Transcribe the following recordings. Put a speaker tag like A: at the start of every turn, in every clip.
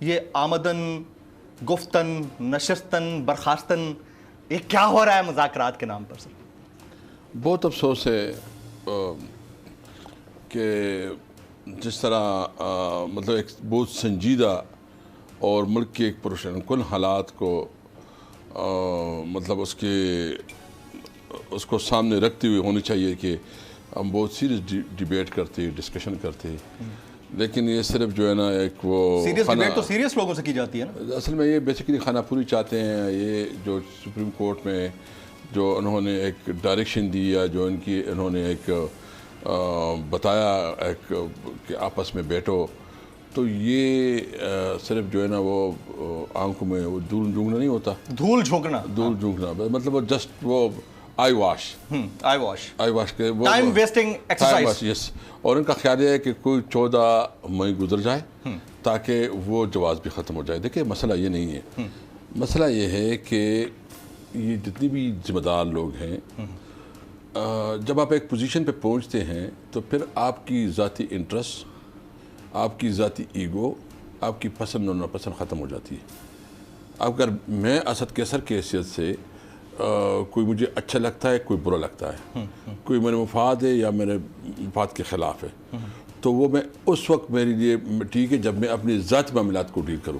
A: یہ آمدن گفتن نشستن برخاستن یہ کیا ہو رہا ہے مذاکرات کے نام پر سر؟
B: بہت افسوس ہے کہ جس طرح مطلب ایک بہت سنجیدہ اور ملک کے ایک پرشن کن حالات کو مطلب اس کو سامنے رکھتے ہوئے ہونی چاہیے کہ ہم بہت سیریس ڈیبیٹ کرتے ڈسکشن کرتے، لیکن یہ صرف جو ہے نا ایک وہ
A: سیریس ڈیبیٹ تو سیریس لوگوں سے کی جاتی ہے نا،
B: اصل میں یہ بیسیکلی خانہ پوری چاہتے ہیں. یہ جو سپریم کورٹ میں جو انہوں نے ایک ڈائریکشن دی یا جو انہوں نے ایک بتایا ایک کہ آپس میں بیٹھو، تو یہ صرف جو ہے نا وہ آنکھوں میں وہ دھول جھونکنا نہیں ہوتا،
A: دھول جھونکنا
B: مطلب وہ جسٹ وہ آئی واش کے
A: ٹائم ویسٹنگ ایکسرسائز.
B: یس. اور ان کا خیال یہ ہے کہ کوئی 14 مئی گزر جائے تاکہ وہ جواز بھی ختم ہو جائے. دیکھیں مسئلہ یہ نہیں ہے، مسئلہ یہ ہے کہ یہ جتنی بھی ذمہ دار لوگ ہیں، جب آپ ایک پوزیشن پہ پہنچتے ہیں تو پھر آپ کی ذاتی انٹرسٹ، آپ کی ذاتی ایگو، آپ کی پسند اور ناپسند ختم ہو جاتی ہے. اگر میں اسد کیسر کی حیثیت سے کوئی مجھے اچھا لگتا ہے، کوئی برا لگتا ہے، کوئی میرے مفاد ہے یا میرے مفاد کے خلاف ہے، تو وہ میں اس وقت میرے لیے ٹھیک ہے جب میں اپنی ذاتی معاملات کو ڈیل کروں.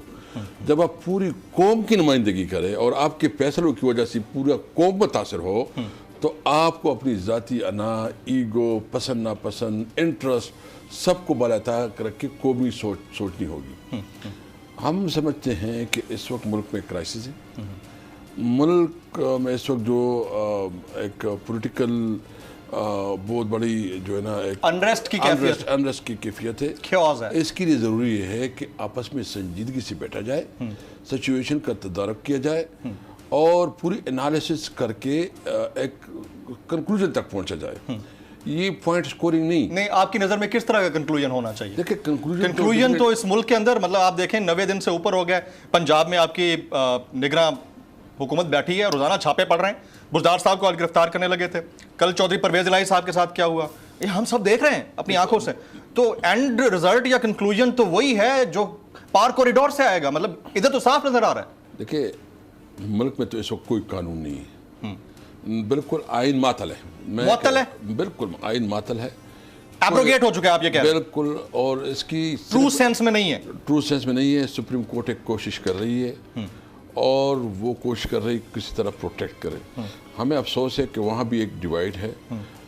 B: جب آپ پوری قوم کی نمائندگی کریں اور آپ کے فیصلوں کی وجہ سے پورا قوم متاثر ہو، تو آپ کو اپنی ذاتی انا، ایگو، پسند ناپسند، انٹرسٹ سب کو بالا رکھ کے قومی سوچنی ہوگی. ہم سمجھتے ہیں کہ اس وقت ملک میں کرائسس ہے. ملک میں اس وقت جو ایک پولیٹیکل بہت بڑی جو ہے نا ایک انریسٹ کی کیفیت ہے. اس کے لیے ضروری ہے کہ آپس میں سنجیدگی سے بیٹھا جائے، سچویشن کا تدارک کیا جائے اور پوری انالیسس کر کے ایک کنکلوژن تک پہنچا جائے. یہ پوائنٹ سکورنگ نہیں.
A: آپ کی نظر میں کس طرح کا کنکلوژن ہونا چاہیے؟
B: دیکھیں
A: کنکلوژن تو اس ملک کے اندر مطلب آپ دیکھیں 90 دن سے اوپر ہو گئے. پنجاب میں آپ کی نگراں حکومت بیٹھی ہے، روزانہ چھاپے پڑ رہے ہیں. بزدار صاحب کو آج گرفتار کرنے لگے تھے. کل چودھری پرویز الہی صاحب کے ساتھ کیا ہوا یہ ہم سب دیکھ رہے ہیں اپنی آنکھوں سے. تو اینڈ رزلٹ یا کنکلوژن تو وہی ہے جو پار کوریڈور سے آئے گا. مطلب ادھر تو صاف نظر آ رہا ہے.
B: دیکھیں ملک میں تو اس وقت کوئی قانون نہیں ہے، بالکل آئین معطل ہے. بالکل آئین معطل ہے،
A: ایبروگیٹ ہو چکا ہے. آپ یہ کہہ رہے ہیں
B: بالکل. اور اس کی
A: ٹرو سینس میں نہیں ہے.
B: سپریم کورٹ ایک کوشش کر رہی ہے اور وہ کوشش کر رہی کسی طرح پروٹیکٹ کرے. ہمیں افسوس ہے کہ وہاں بھی ایک ڈیوائیڈ ہے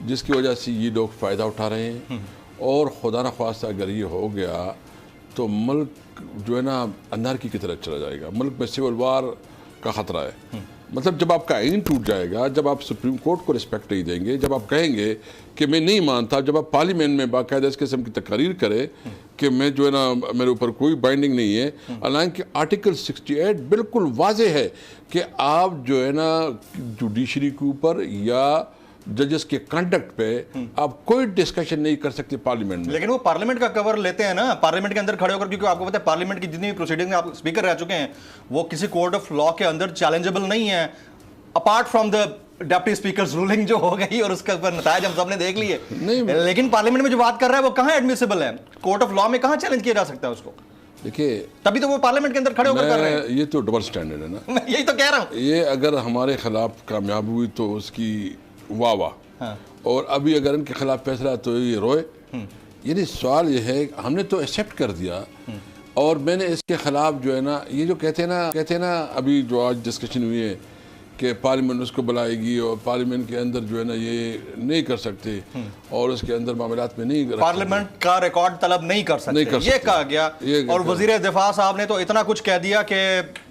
B: جس کی وجہ سے یہ لوگ فائدہ اٹھا رہے ہیں. اور خدا نخواستہ اگر یہ ہو گیا تو ملک جو ہے نا انارکی کی طرف چلا جائے گا. ملک میں سول وار کا خطرہ ہے. مطلب جب آپ کا آئین ٹوٹ جائے گا، جب آپ سپریم کورٹ کو رسپیکٹ نہیں دیں گے، جب آپ کہیں گے کہ میں نہیں مانتا، جب آپ پارلیمنٹ میں باقاعدہ اس قسم کی تقاریر کرے کہ میں جو ہے نا میرے اوپر کوئی بائنڈنگ نہیں ہے، حالانکہ آرٹیکل 68 بالکل واضح ہے کہ آپ جو ہے نا جوڈیشری کے اوپر یا ججز کے کنڈکٹ پہ آپ کوئی ڈسکشن نہیں کر سکتے پارلیمنٹ میں.
A: لیکن وہ پارلیمنٹ کا کور لیتے ہیں نا، پارلیمنٹ کے اندر کھڑے ہو کر، کیونکہ آپ کو پتہ ہے پارلیمنٹ کی جتنی بھی پروسیڈنگ آپ اسپیکر رہ چکے ہیں وہ کسی کورٹ آف لا کے اندر چیلنجبل نہیں ہے، apart from the deputy speaker's ruling جو ہو گئی اور اس کے اوپر نتائج ہم سب نے دیکھ لیے. لیکن پارلیمنٹ میں جو بات کر رہا ہے وہ کہاں ایڈمیسیبل ہے؟ کورٹ آف لا میں کہاں چیلنج کیا جا سکتا ہے اس کو؟
B: دیکھیے
A: تبھی تو وہ پارلیمنٹ کے اندر کھڑے ہو کر کر رہے ہیں.
B: یہ تو ڈبل سٹینڈرڈ ہے نا.
A: میں یہی تو کہہ رہا ہوں.
B: یہ اگر ہمارے خلاف کامیاب ہوئی تو اس کی واہ واہ، اور ابھی اگر ان کے خلاف فیصلہ تو یہ روئے. یعنی سوال یہ ہے ہم نے تو ایکسیپٹ کر دیا اور میں نے اس کے خلاف جو ہے نا یہ جو کہتے ہیں نا ابھی جو آج ڈسکشن ہوئی ہے کہ پارلیمنٹ اس کو بلائے گی اور پارلیمنٹ کے اندر جو ہے نا یہ نہیں کر سکتے اور اس کے اندر معاملات میں نہیں
A: پارلیمنٹ کا ریکارڈ طلب نہیں کر سکتے یہ کہا گیا. اور وزیر دفاع صاحب نے تو اتنا کچھ کہہ دیا کہ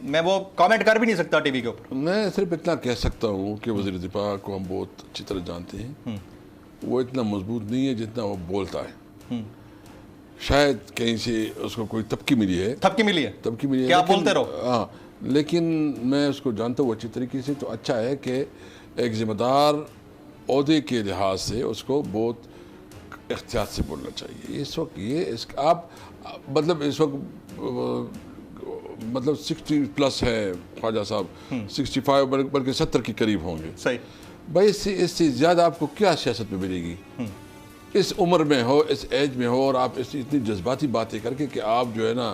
A: میں وہ کامنٹ کر بھی نہیں سکتا ٹی وی کے اوپر.
B: میں صرف اتنا کہہ سکتا ہوں کہ وزیر دفاع کو ہم بہت اچھی طرح جانتے ہیں، وہ اتنا مضبوط نہیں ہے جتنا وہ بولتا ہے. شاید کہیں سے اس کو کوئی تبکی ملی ہے
A: کہ آپ بولتے رہو.
B: ہاں، لیکن میں اس کو جانتا ہوں اچھی طریقے سے. تو اچھا ہے کہ ایک ذمہ دار عہدے کے لحاظ سے اس کو بہت احتیاط سے بولنا چاہیے. اس وقت آپ مطلب اس وقت مطلب 60+ ہے خواجہ صاحب، 65 بلکہ 70 کے قریب ہوں گے.
A: صحیح
B: بھائی اس سے زیادہ آپ کو کیا سیاست میں ملے گی؟ اس عمر میں ہو، اس ایج میں ہو، اور آپ اتنی جذباتی باتیں کر کے کہ آپ جو ہے نا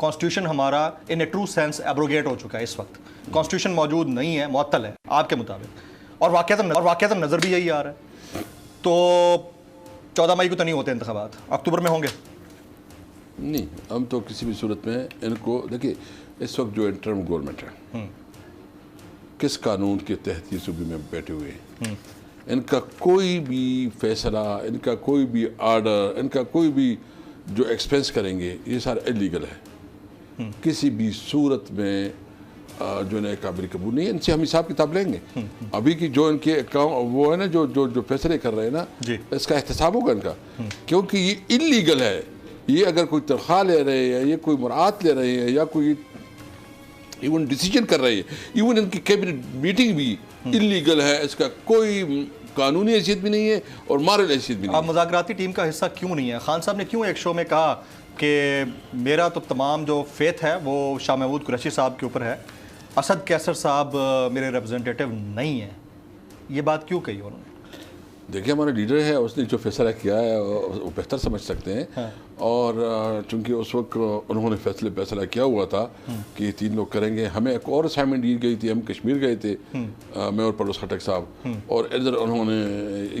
A: کانسٹیٹیوشن ہمارا ان اے ٹرو سینس ایبروگیٹ ہو چکا ہے اس وقت, کانسٹیٹیوشن موجود نہیں ہے, معطل ہے آپ کے مطابق, اور واقعتاً نظر بھی یہی آ رہا ہے. تو 14 مئی کو تو نہیں ہوتے انتخابات, اکتوبر میں ہوں گے؟
B: نہیں, ہم تو کسی بھی صورت میں ان کو دیکھیے, اس وقت جو انٹرم گورنمنٹ ہے کس قانون کے تحت یہ صوبے میں بیٹھے ہوئے ہیں, ان کا کوئی بھی فیصلہ, ان کا کوئی بھی آرڈر, ان کا کوئی بھی جو ایکسپینس کریں گے یہ سارا انلیگل ہے. کسی بھی صورت میں جو نئے قابل قبول نہیں ہے. ان سے ہم حساب کتاب لیں گے. ابھی کی جو ان کے وہ ہے نا جو فیصلے کر رہے ہیں نا, اس کا احتساب ہوگا ان کا, کیونکہ یہ انلیگل ہے. یہ اگر کوئی تنخواہ لے رہے ہیں, یہ کوئی مراعات لے رہے ہیں, یا کوئی ایون ڈیسیجن کر رہے ہیں, ایون ان کی کیبنٹ میٹنگ بھی انلیگل ہے. اس کا کوئی قانونی حیثیت بھی نہیں ہے اور مارل حیثیت بھی نہیں ہے.
A: آپ مذاکراتی ٹیم کا حصہ کیوں نہیں ہے؟ خان صاحب نے کیوں ایک شو میں کہا کہ میرا تو تمام جو فیتھ ہے وہ شاہ محمود قریشی صاحب کے اوپر ہے, اسد کیسر صاحب میرے ریپرزنٹیٹیو نہیں ہیں, یہ بات کیوں کہی انہوں نے؟
B: دیکھیں, ہمارا لیڈر ہے, اس نے جو فیصلہ کیا ہے وہ بہتر سمجھ سکتے ہیں. اور چونکہ اس وقت انہوں نے فیصلہ کیا ہوا تھا کہ یہ 3 لوگ کریں گے. ہمیں ایک اور اسائنمنٹ دی گئی تھی, ہم کشمیر گئے تھے, میں اور پرویز خٹک صاحب, اور ادھر انہوں نے,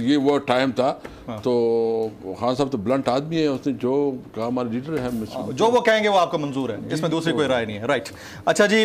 B: یہ وہ ٹائم تھا. تو خان صاحب تو بلنٹ آدمی ہے, اس نے جو کہا ہمارے لیڈر ہے,
A: جو وہ کہیں گے وہ آپ کو منظور ہے, اس میں دوسری کوئی رائے نہیں ہے. رائٹ, اچھا جی.